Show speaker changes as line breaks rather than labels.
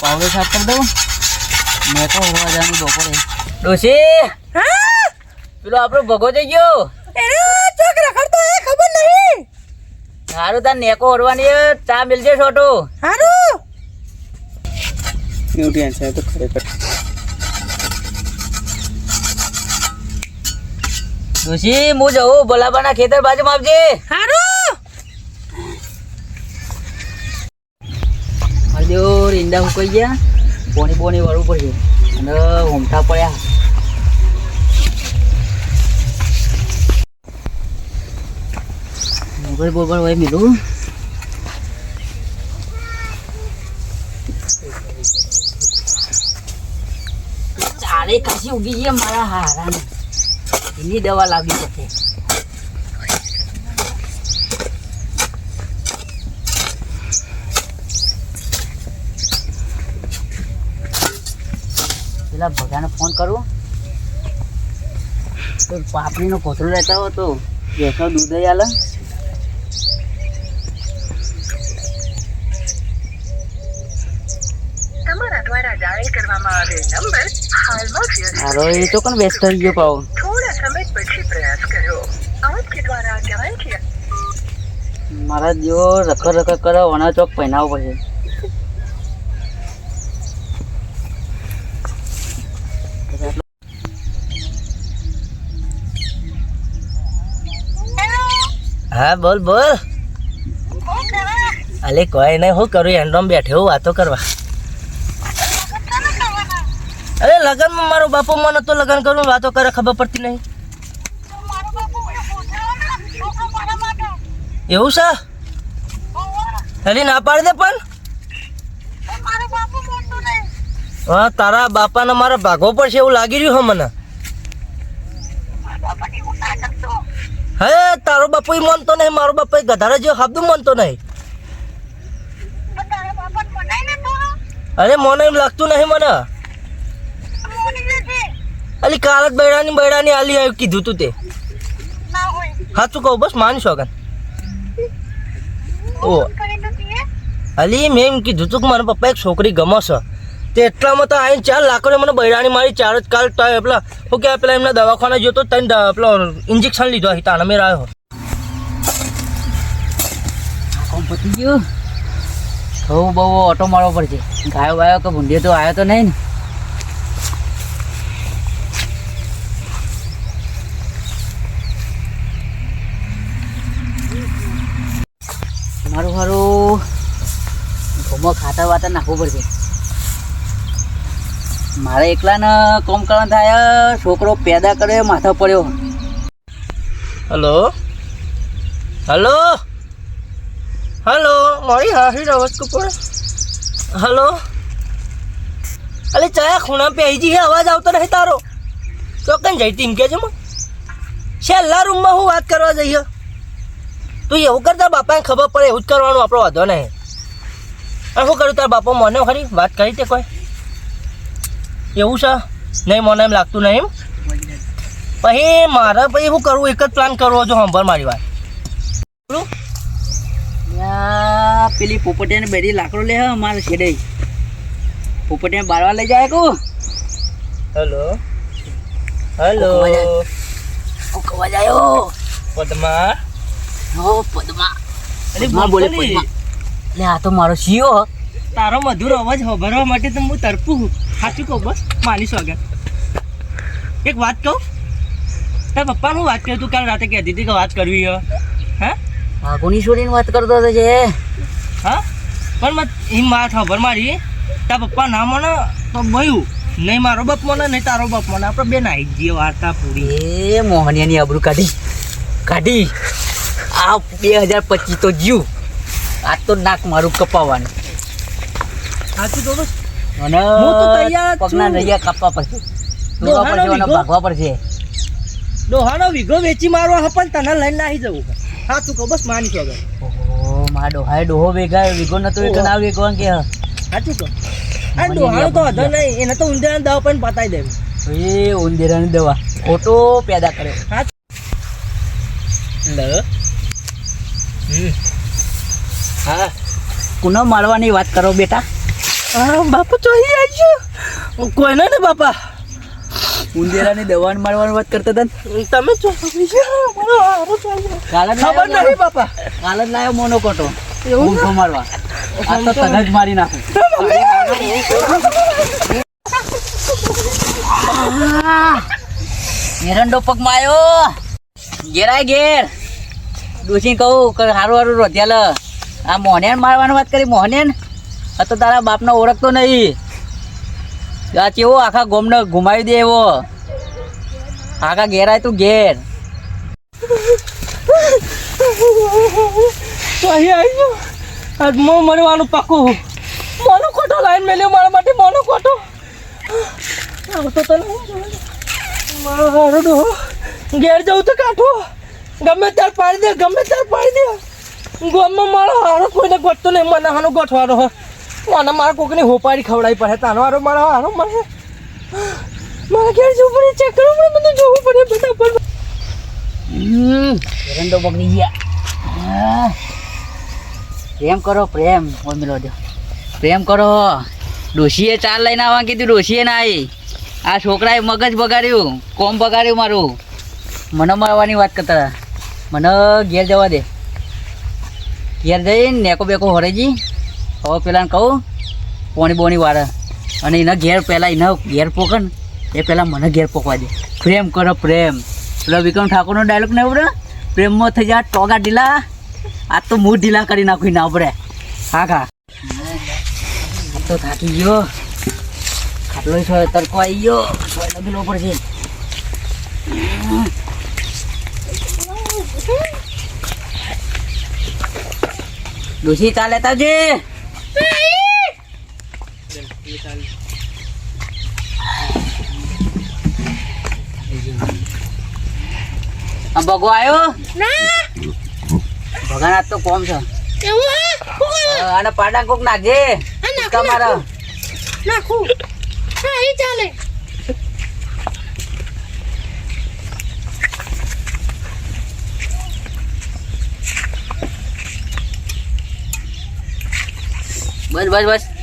પાવડો સાફ કરી દઉં. મેં તો હરવા જવાનું બપોરે. ડોશી, પેલો આપણો ભગો થઈ ગયો.
ખબર નહીં.
સારું, તાર નેકો હરવાની ચા મિલજે છોટો.
સારું
ન્યુટ્રિયન્ટ છે તો ખરેખર.
ડોશી, હું જઉં ભોલાબાના ખેતર બાજુમાં આવજે.
સારું
હજુ ઈંડા સુકાઈ ગયા, પોણી પોણી વાળવું પડશે અને હોમઠા પડ્યા. મોબાઈલ બોલબર હોય મિલું. ચારે કાશી ઉગી ગયા મારા હારાને. એની દવા લાવવી પડશે. પેલા ભગાને ફોન કરું તો પાપડીનો કોથળો લેતા હો તો ભેંસો દૂધ આલે.
તમારા દ્વારા ડાયલ કરવામાં આવેલ નંબર હાલમાં વ્યસ્ત
હારો એ તો કોણ વ્યસ્ત થઈ ગયો પાવ.
થોડા સમય પછી પ્રયાસ કરો. आपके द्वारा डायल किया
મારા જેવો રખડ રખડ કરે વણા ચોક પહેરાવો પડશે.
હા બોલ બોલ. અલે કોઈ નહીં, હું કરું એન્ડ્રોમ બેઠો વાતો કરવા. અરે લગનમાં મારો બાપો મને તો લગન કરું વાતો કરે ખબર પડતી નહીં. એવું છે? હલી ના પાડી દે પણ. હા, તારા બાપાને મારા ભાગવો પડશે એવું લાગી રહ્યું હે મને. હે, તારો બાપો માનતો નહીં, મારો બાપો ગધાડા જેવો શબ્દ માનતો નહીં. અરે મને એમ લાગતું નહીં મને. અલી કાલ જ બૈરાની આલી આવ્યું કીધું તું તે. સાચું કહું બસ માની શોગન. ઓ અલી મેં એમ કીધું તું કે મારા પપ્પા એક છોકરી ગમે છે તે એટલામાં તો આવીને 4 લાખ મને બૈરાની મારી 4 જ કાલ પેલા શું કહેવાય પેલા એમના દવાખાના જોતો તને પેલો ઇન્જેક્શન લીધો અહીં તાણે મેં આવ્યો.
કોમ પતી ગયું. થવું બહુ ઓટો મારવો પડશે. ગાયો વાયો કે ભૂંડીઓ તો આવ્યો તો નહીં ને. મારું મારું ઘઉંમાં ખાતર વાતર નાખવું પડશે. મારે એકલાને કોમ કરવાનું થાય. છોકરો પેદા કરે માથા પડ્યો.
હલો હલો હલો મારી હાસી અવાજ કપડે. હલો અલે ચાયા ખૂણા પહેરી જઈએ અવાજ આવતો નહીં તારો. ચોકન જઈ તીમ કે છે મને છેલ્લા રૂમમાં હું વાત કરવા જઈએ. તું એવું કરતા બાપાને ખબર પડે એવું જ કરવાનું, આપણો વાંધો નહીં. અને શું કર્યું તારા બાપા મને ખરી વાત કરી તે કોઈ એવું છે નહીં? મને એમ લાગતું નહીં. એમ પછી મારે પછી શું કરવું, એક જ પ્લાન કરવો જો સાંભળ મારી વાત.
પેલી પોપટિયાને બેરી લાકડો લે મારે છેડે. પોપટિયાને બાળવા લઈ જાય કહું.
હેલો હેલો
કવા જાયો
પદ્મા.
હો પદ્મા.
અરે
પદ્મા બોલે પદ્મા. લે આ તો મારો શિયો.
તારો મધુર અવાજ સાંભળવા માટે તો હું તરપું. સાચું કહું બસ માની સ્વાગત. એક વાત કહું, તારા પપ્પાનું વાત કર્યું તું કાલ રાતે કહેતી હતી કે વાત કરવી હે. હા
કોની છોડીને વાત કરતો હતો છે?
હા પણ એમ વાત ખબર મારી. તારા પપ્પા ના મને તો ભયું નહીં, મારો બાપ મને નહીં તારો બાપ મને. આપણે બે નાઈ જઈએ વાર્તા પૂરી.
એ મોહનિયાની આબરૂ કાઢી કાઢી. આ 2025 તો જીવ. આજ તો નાક મારું કપાવવાનું.
સાચું તો બસ
અને
હું તો તૈયાર જ છું.
પગના નળિયા કાપવા પડશે, તોડવા પડશે અને ભાગવા પડશે.
ડોહાનો વીઘો વેચી મારવા હે પણ તને લઈને નાહી જવું. સાચું કહું બસ માની સ્વાગત.
ઓહો મારા ડોહાએ ડોહો વેગાયો, વીઘો નતો એક ના વેગો કે.
સાચું કહું. આ ડોહાનો તો હધો નહીં, એને તો ઊંધિયાની દવા પણ પતાવી દેવી.
એ ઉંદેરાની દવા ખોટો પેદા કરે.
હા
કુનો મારવાની વાત કરો બેટા?
હા બાપા તો અહીં આવી કોઈ ને બાપા
ઉંદેરાની દવાને મારવાની વાત કરતા હતા ને.
તમે ચો મારો હારો તો આવી
કાલ જ
ખબર
લાયો
નહીં બાપા
કાલ જ લાયો મોનોકોટો
એવું
ઊંઘો મારવા આ તો તને જ મારી નાખું એરંડો પગમાં આવ્યો ઘેરાય ઘેર ડોસી કહું કે હારું હારું રોધ્યાલ આ મોહનેન મારવાની વાત કરી મોહનેન આ તો તારા બાપને ઓળખતો નહીં આ કેવો આખા ગોમને ઘુમાવી દે એવો આખા ઘેરાય તું ઘેર
તો અહીં આવી ગયો આજ હું મરવાનું પાકું મોનો ખોટો લાઈન મેલ્યો મારા માટે મોનો ખોટો આવતો તો નહીં મારો હારો ડો ઘેર જવું તો કાઠો ગમે ત્યારે પાડી દે ગમે ત્યારે પાડી દે ગોમમાં મારો હારો કોઈને ગોઠતો નહીં મને હાનો ગોઠવાનો હોય મને મારા કોકની હોપાડી ખવડાવી પડે તાનો હારો મારો હારો મને મારા ઘેર જવું પડે ચેક કરવું પડે મને જોવું પડે બધા પર
એરંડો પકડી ગયા પ્રેમ કરો પ્રેમ ઓય મિલો દો પ્રેમ કરો ડોશીએ ચાલ લઈને આવવા કીધું ડોશીએ ના આવી આ છોકરાએ મગજ બગાડ્યું કોમ બગાડ્યું મારું મને મારવાની વાત કરતા હતા મને ઘેર જવા દે ઘેર જઈને નેકો બેકો હોરેજી હવે પેલાને કહું પોણી બોણી વાળે અને એના ઘેર પહેલાં એના ઘેર પોકે ને એ પહેલાં મને ઘેર પોકવા દે પ્રેમ કરો પ્રેમ પેલો વિક્રમ ઠાકોરનો ડાયલોગ ને આપણે પ્રેમમાં થઈ જાય ટોગા ઢીલા આ તો મૂળ ઢીલા કરી નાખું ના આપણે હા ખા આ તો થાકી ગયો ખાટલો તડકો આવી ગયો લગેલો પડશે ડોસી ચા લેતા જે ભગો આવ્યો ભગવાન આજ તો કોમ છે અને પાડા કોક નાખજે તમારા
નાખું હા એ ચાલે
બસ બસ બસ